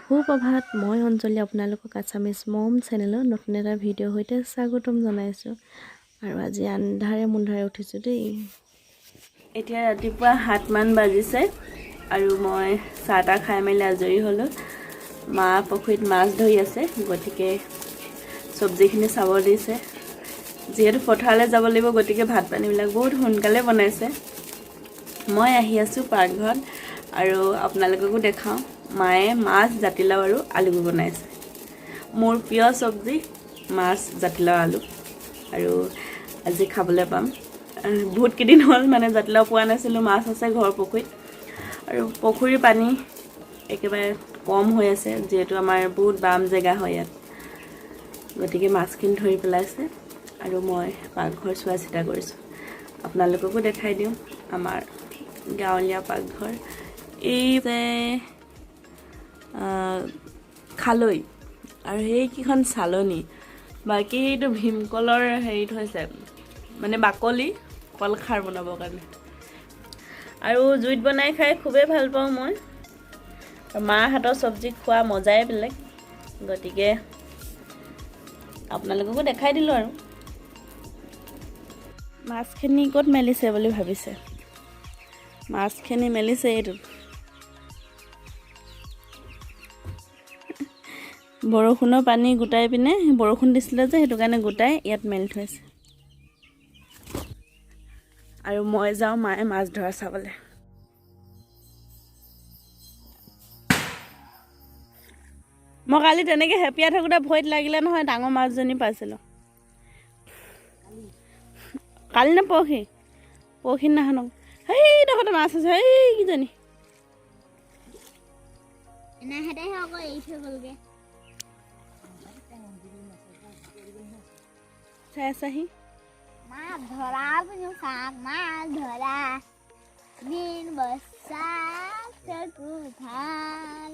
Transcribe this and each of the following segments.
সুপ্ৰভাত মই অঞ্জলি আপোনালোকক আছামিজ মম চেনেলৰ নতুন এটা ভিডিঅ' সৈতে স্বাগতম জনাইছোঁ আৰু আজি আন্ধাৰে মুন্ধাৰে উঠিছোঁ দেই এতিয়া ৰাতিপুৱা 7 মান বাজিছে আৰু মই চাহ খাই মেলি আজৰি হ'লোঁ মা পুখুৰীত মাছ ধৰি আছে গতিকে সবজিখিনি চাব দিছে যিহেতু পথাৰলৈ যাব লাগিব গতিকে ভাত পানীবিলাক বহুত সোনকালে বনাইছে মই আহি আছোঁ পাকঘৰত আৰু আপোনালোককো দেখাওঁ মায়ে মাছ জাতিলাও আৰু আলু বনাইছে মোৰ প্ৰিয় সবজি মাছ জাতিলাও আলু আৰু আজি খাবলৈ পাম বহুত কেদিন হ'ল মানে জাতিলাও পোৱা নাছিলোঁ মাছ আছে ঘৰ পুখুৰীত আৰু পুখুৰীৰ পানী একেবাৰে কম হৈ আছে যেহেতু আমাৰ বহুত বাম জেগা হয় ইয়াত গতিকে মাছখিনি ধৰি পেলাইছে আৰু মই পাকঘৰ চোৱা চিতা কৰিছোঁ আপোনালোককো দেখাই দিওঁ আমাৰ গাঁৱলীয়া পাকঘৰ এই যে খালৈ আৰু সেইকেইখন চালনী বাকী এইটো ভীমকলৰ হেৰিত হৈছে মানে বাকলি কল খাৰ বনাবৰ কাৰণে আৰু জুইত বনাই খাই খুবেই ভাল পাওঁ মই মাৰ হাতৰ চব্জি খোৱা মজাই বেলেগ গতিকে আপোনালোককো দেখাই দিলোঁ আৰু মাছখিনি ক'ত মেলিছে বুলি ভাবিছে মাছখিনি মেলিছে এইটো বৰষুণৰ পানী গোটাই পিনে বৰষুণ দিছিলে যে সেইটো কাৰণে গোটাই ইয়াত মেলি থৈছে আৰু মই যাওঁ মায়ে মাছ ধৰা চাবলৈ মই কালি তেনেকৈ হেপিয়াই থাকোঁতে ভৰিত লাগিলে নহয় ডাঙৰ মাছজনী পাইছিলোঁ কালি নে পৰহি নাহানো সেইডোখৰতে মাছ আছে সেইকেইজনী চাই আছাহি মাছ ধৰা পুজো চাক মাছ ধৰা দিন বসা চকু ভাল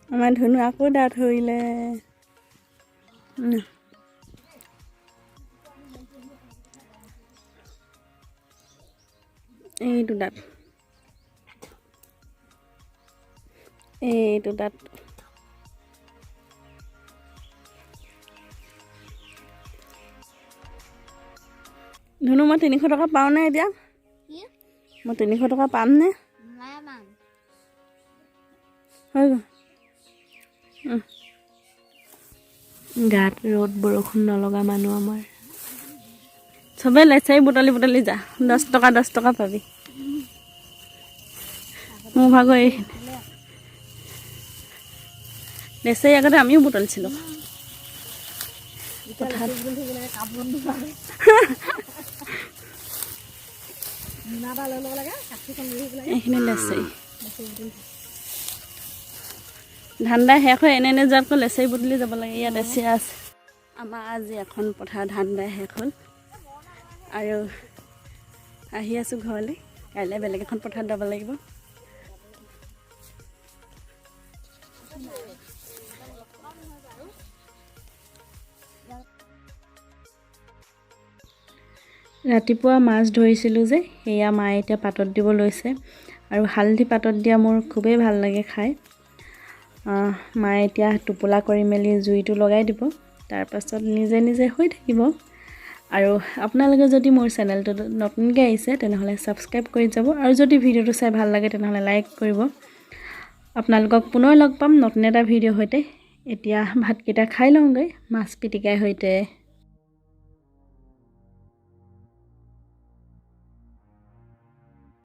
আমাৰ ধুনু আকৌ দাঁত ধৰিলে এইটো দাঁত ধুনু মই 300 টকা পাওঁ নে এতিয়া মই 300 টকা পাম নে হৈ গ'ল গাত ৰ'দ বৰষুণ নলগা মানুহ আমাৰ চবেই লেচাৰি বুটলি যা 10 টকা পাবি মোৰ ভাগৰ এইখিনি লেচাৰি আগতে আমিও বুটলিছিলোঁ এইখিনি লেচাৰি ধান্দা শেষ হৈ এনে যোৱাতকৈ লেচাৰি বুটলি যাব লাগে ইয়াত এচিয়া আছে আমাৰ আজি এখন পথাৰ ধান্দা শেষ হ'ল আৰু আহি আছোঁ ঘৰলৈ কাইলৈ বেলেগ এখন পথাৰত যাব লাগিব ৰাতিপুৱা মাছ ধৰিছিলোঁ যে সেয়া মায়ে এতিয়া পাতত দিব লৈছে আৰু হালধি পাতত দিয়া মোৰ খুবেই ভাল লাগে খাই মায়ে এতিয়া টোপোলা কৰি মেলি জুইটো লগাই দিব তাৰপাছত নিজে নিজে হৈ থাকিব আৰু আপোনালোকে যদি মোৰ চেনেলটো নতুনকৈ আহিছে তেনেহ'লে ছাবস্ক্ৰাইব কৰি যাব আৰু যদি ভিডিঅ'টো চাই ভাল লাগে তেনেহ'লে লাইক কৰিব আপোনালোকক পুনৰ লগ পাম নতুন এটা ভিডিঅ'ৰ সৈতে এতিয়া ভাতকেইটা খাই লওঁগৈ মাছ পিটিকাৰ সৈতে